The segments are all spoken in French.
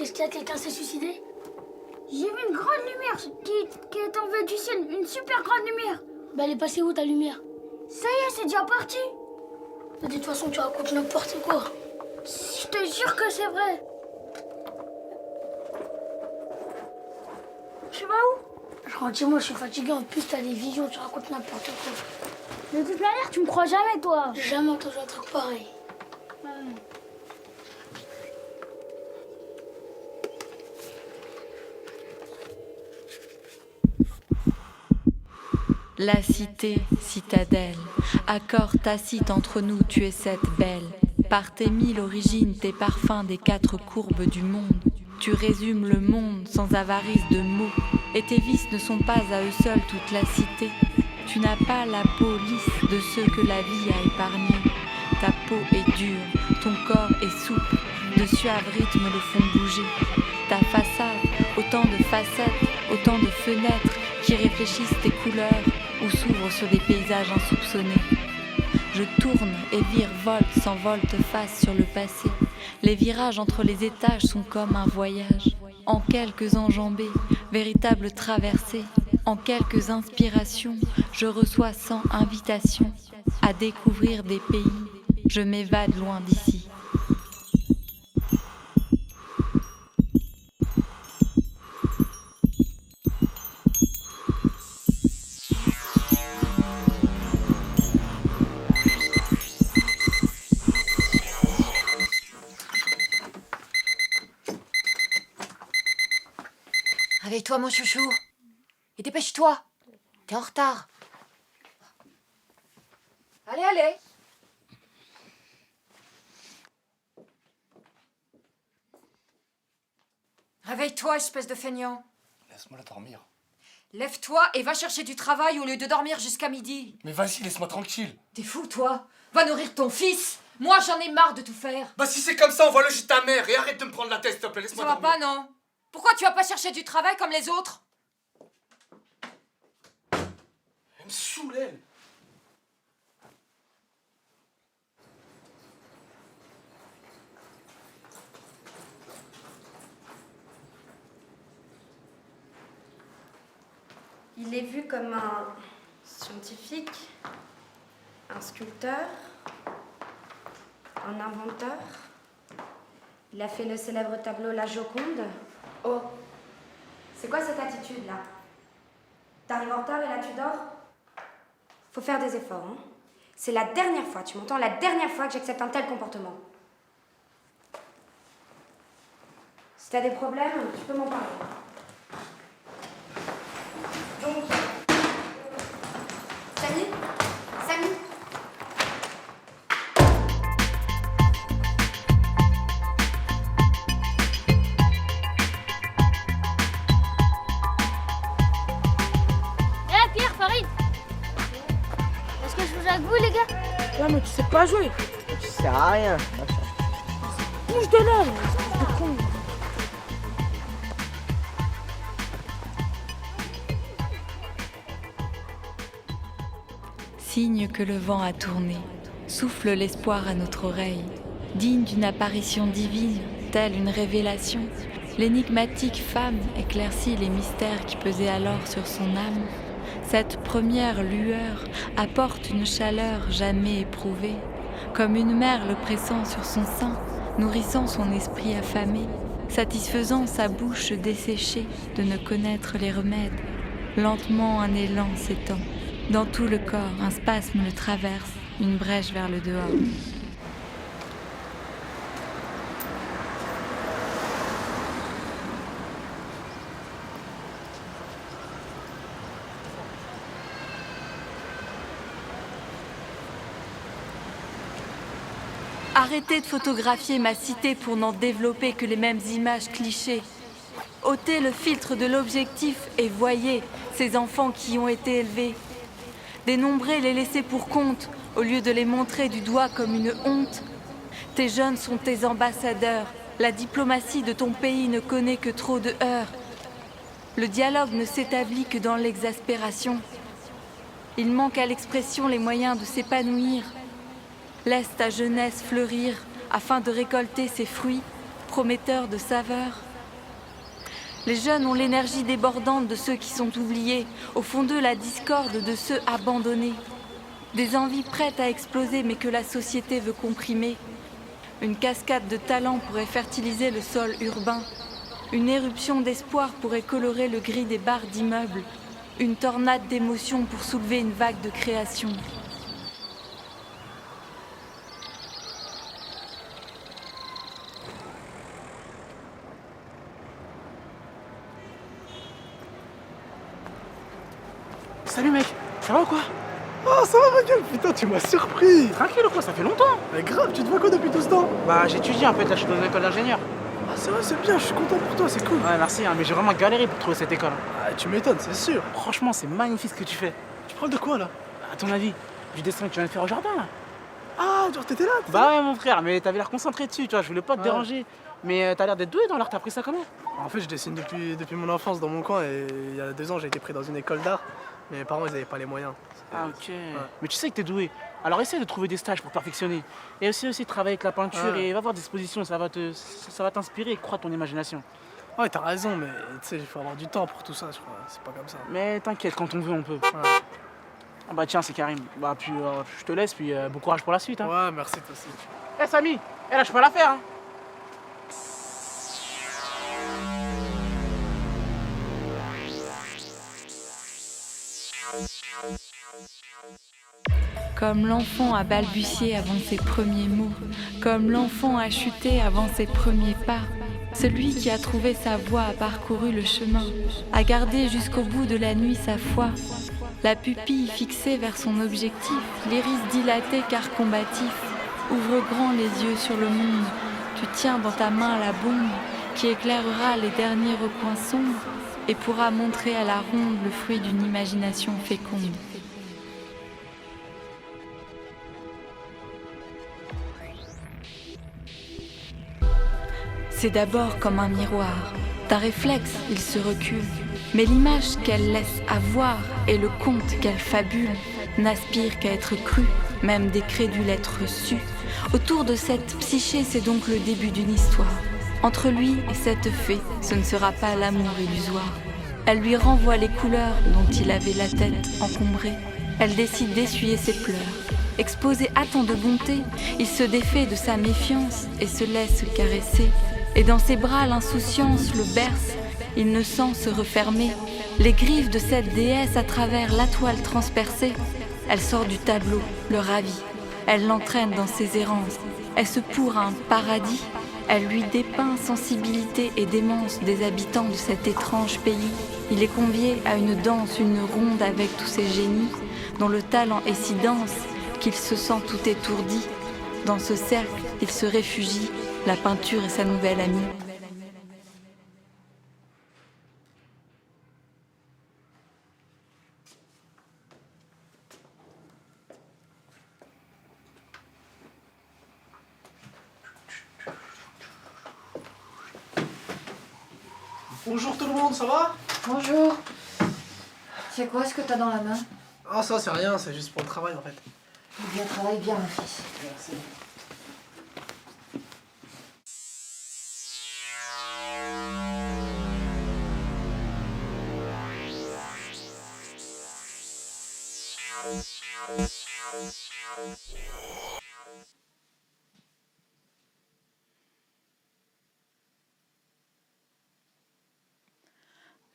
qu'est-ce qu'il y a? Quelqu'un s'est suicidé? J'ai vu une grande lumière qui est tombée du ciel, une super grande lumière. Bah elle est passée où ta lumière? Ça y est, c'est déjà parti. De toute façon tu racontes n'importe quoi. Je te jure que c'est vrai. Tu vas où? Je rentre chez moi, je suis fatigué. En plus t'as des visions, tu racontes n'importe quoi. De toute manière, tu me crois jamais, toi. J'ai jamais entendu un truc pareil. La cité, citadelle, accord tacite entre nous, tu es cette belle. Par tes mille origines, tes parfums des quatre courbes du monde. Tu résumes le monde sans avarice de mots. Et tes vices ne sont pas à eux seuls toute la cité. Tu n'as pas la peau lisse de ceux que la vie a épargnés. Ta peau est dure, ton corps est souple. De suaves rythmes le font bouger. Ta façade, autant de facettes, autant de fenêtres qui réfléchissent tes couleurs ou s'ouvrent sur des paysages insoupçonnés. Je tourne et virevolte sans volte-face sur le passé. Les virages entre les étages sont comme un voyage. En quelques enjambées, véritable traversée, en quelques inspirations, je reçois sans invitation à découvrir des pays. Je m'évade loin d'ici. Réveille-toi, mon chouchou. Et dépêche-toi. T'es en retard. Allez, allez. Réveille-toi, espèce de feignant. Laisse-moi la dormir. Lève-toi et va chercher du travail au lieu de dormir jusqu'à midi. Mais vas-y, laisse-moi tranquille. T'es fou, toi? Va nourrir ton fils. Moi, j'en ai marre de tout faire. Bah si c'est comme ça, envoie-le chez ta mère et arrête de me prendre la tête, s'il te plaît, laisse-moi Ça va dormir. pas, non? Pourquoi tu vas pas chercher du travail comme les autres? Elle me saoule, elle. Il est vu comme un scientifique, un sculpteur, un inventeur. Il a fait le célèbre tableau La Joconde. Oh, c'est quoi cette attitude-là? T'arrives en retard et là tu dors? Faut faire des efforts, hein. C'est la dernière fois, tu m'entends? La dernière fois que j'accepte un tel comportement. Si t'as des problèmes, tu peux m'en parler. Donc, Samy? Samy? Pierre, Farid. Est-ce que je joue avec vous, les gars? Ouais, mais tu sais pas jouer. Tu sers à rien. Bouge de là, espèce de con. Signe que le vent a tourné, souffle l'espoir à notre oreille. Digne d'une apparition divine, telle une révélation, l'énigmatique femme éclaircit les mystères qui pesaient alors sur son âme. Cette première lueur apporte une chaleur jamais éprouvée, comme une mère le pressant sur son sein, nourrissant son esprit affamé, satisfaisant sa bouche desséchée de ne connaître les remèdes. Lentement un élan s'étend. Dans tout le corps, un spasme le traverse, une brèche vers le dehors. Arrêtez de photographier ma cité pour n'en développer que les mêmes images clichés. Ôtez le filtre de l'objectif et voyez ces enfants qui y ont été élevés. Dénombrer les laisser pour compte au lieu de les montrer du doigt comme une honte. Tes jeunes sont tes ambassadeurs. La diplomatie de ton pays ne connaît que trop de heurts. Le dialogue ne s'établit que dans l'exaspération. Il manque à l'expression les moyens de s'épanouir. Laisse ta jeunesse fleurir afin de récolter ses fruits, prometteurs de saveurs. Les jeunes ont l'énergie débordante de ceux qui sont oubliés, au fond d'eux la discorde de ceux abandonnés. Des envies prêtes à exploser mais que la société veut comprimer. Une cascade de talents pourrait fertiliser le sol urbain. Une éruption d'espoir pourrait colorer le gris des barres d'immeubles. Une tornade d'émotions pour soulever une vague de création. Salut mec, ça va ou quoi? Oh ça va ma gueule, putain tu m'as surpris. Tranquille ou quoi? Ça fait longtemps. Mais grave, tu te vois quoi depuis tout ce temps? Bah j'étudie en fait, là je suis dans une école d'ingénieur. Ah c'est vrai, c'est bien, je suis content pour toi, c'est cool. Ouais merci, hein, mais j'ai vraiment galéré pour trouver cette école. Ah tu m'étonnes, c'est sûr. Franchement c'est magnifique ce que tu fais. Tu parles de quoi là? À ton avis, du dessin que tu viens de faire au jardin là? Ah genre t'étais là? Bah ouais mon frère, mais t'avais l'air concentré dessus, tu vois, je voulais pas te Ouais. déranger. Mais t'as l'air d'être doué dans l'art, t'as appris ça comment? En fait je dessine depuis mon enfance dans mon coin et il y a 2 ans j'ai été pris dans une école d'art. Mais mes parents ils avaient pas les moyens. Ah ok. Mais tu sais que t'es doué. Alors essaie de trouver des stages pour perfectionner. Et aussi travailler avec la peinture Ouais. et va voir des expositions, ça va t'inspirer et croître ton imagination. Ouais t'as raison mais tu sais il faut avoir du temps pour tout ça je crois, c'est pas comme ça. Mais t'inquiète, quand on veut on peut. Ouais, Ah bah tiens c'est Karim. Bah puis je te laisse puis bon courage pour la suite hein. ouais merci toi aussi. Eh Samy, eh là je peux la faire hein. Comme l'enfant a balbutié avant ses premiers mots, comme l'enfant a chuté avant ses premiers pas, celui qui a trouvé sa voie a parcouru le chemin, a gardé jusqu'au bout de la nuit sa foi, la pupille fixée vers son objectif, l'iris dilaté car combatif, ouvre grand les yeux sur le monde, tu tiens dans ta main la bombe qui éclairera les derniers recoins sombres et pourra montrer à la ronde le fruit d'une imagination féconde. C'est d'abord comme un miroir. D'un réflexe, il se recule. Mais l'image qu'elle laisse avoir et le conte qu'elle fabule n'aspirent qu'à être cru, même des crédules être su. Autour de cette psyché, c'est donc le début d'une histoire. Entre lui et cette fée, ce ne sera pas l'amour illusoire. Elle lui renvoie les couleurs dont il avait la tête encombrée. Elle décide d'essuyer ses pleurs. Exposé à tant de bonté, il se défait de sa méfiance et se laisse caresser. Et dans ses bras, l'insouciance le berce, il ne sent se refermer. Les griffes de cette déesse à travers la toile transpercée. Elle sort du tableau, le ravit. Elle l'entraîne dans ses errances. Est-ce pour un paradis? Elle lui dépeint sensibilité et démence des habitants de cet étrange pays. Il est convié à une danse, une ronde avec tous ces génies, dont le talent est si dense qu'il se sent tout étourdi. Dans ce cercle, il se réfugie. La peinture est sa nouvelle amie. Bonjour tout le monde, ça va? Bonjour. C'est quoi ce que t'as dans la main? Ah ça c'est rien, c'est juste pour le travail en fait. Eh bien, travaille bien, mon fils. Merci.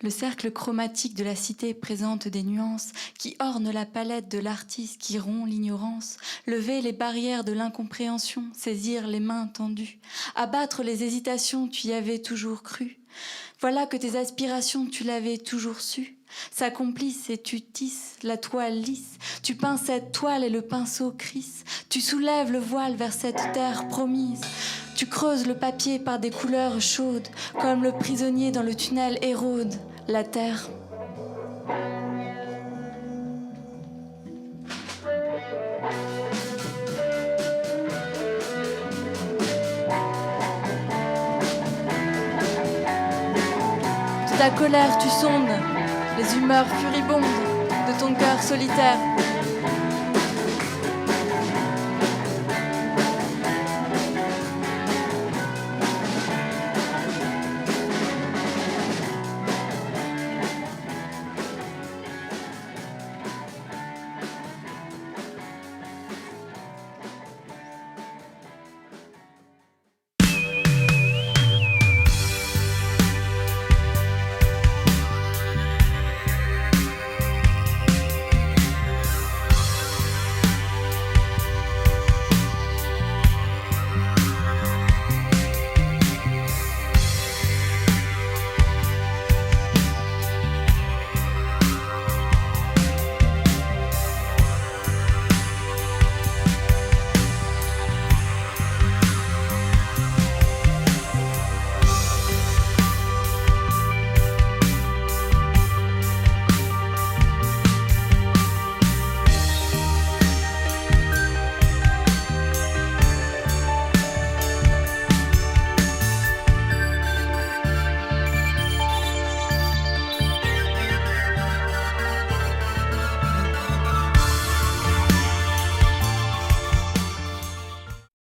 Le cercle chromatique de la cité présente des nuances qui ornent la palette de l'artiste qui rompt l'ignorance, lever les barrières de l'incompréhension, saisir les mains tendues, abattre les hésitations, tu y avais toujours cru. Voilà que tes aspirations, tu l'avais toujours su, s'accomplissent et tu tisses la toile lisse, tu peins cette toile et le pinceau crisse, tu soulèves le voile vers cette terre promise. Tu creuses le papier par des couleurs chaudes, comme le prisonnier dans le tunnel érode la terre. De ta colère tu sondes les humeurs furibondes de ton cœur solitaire.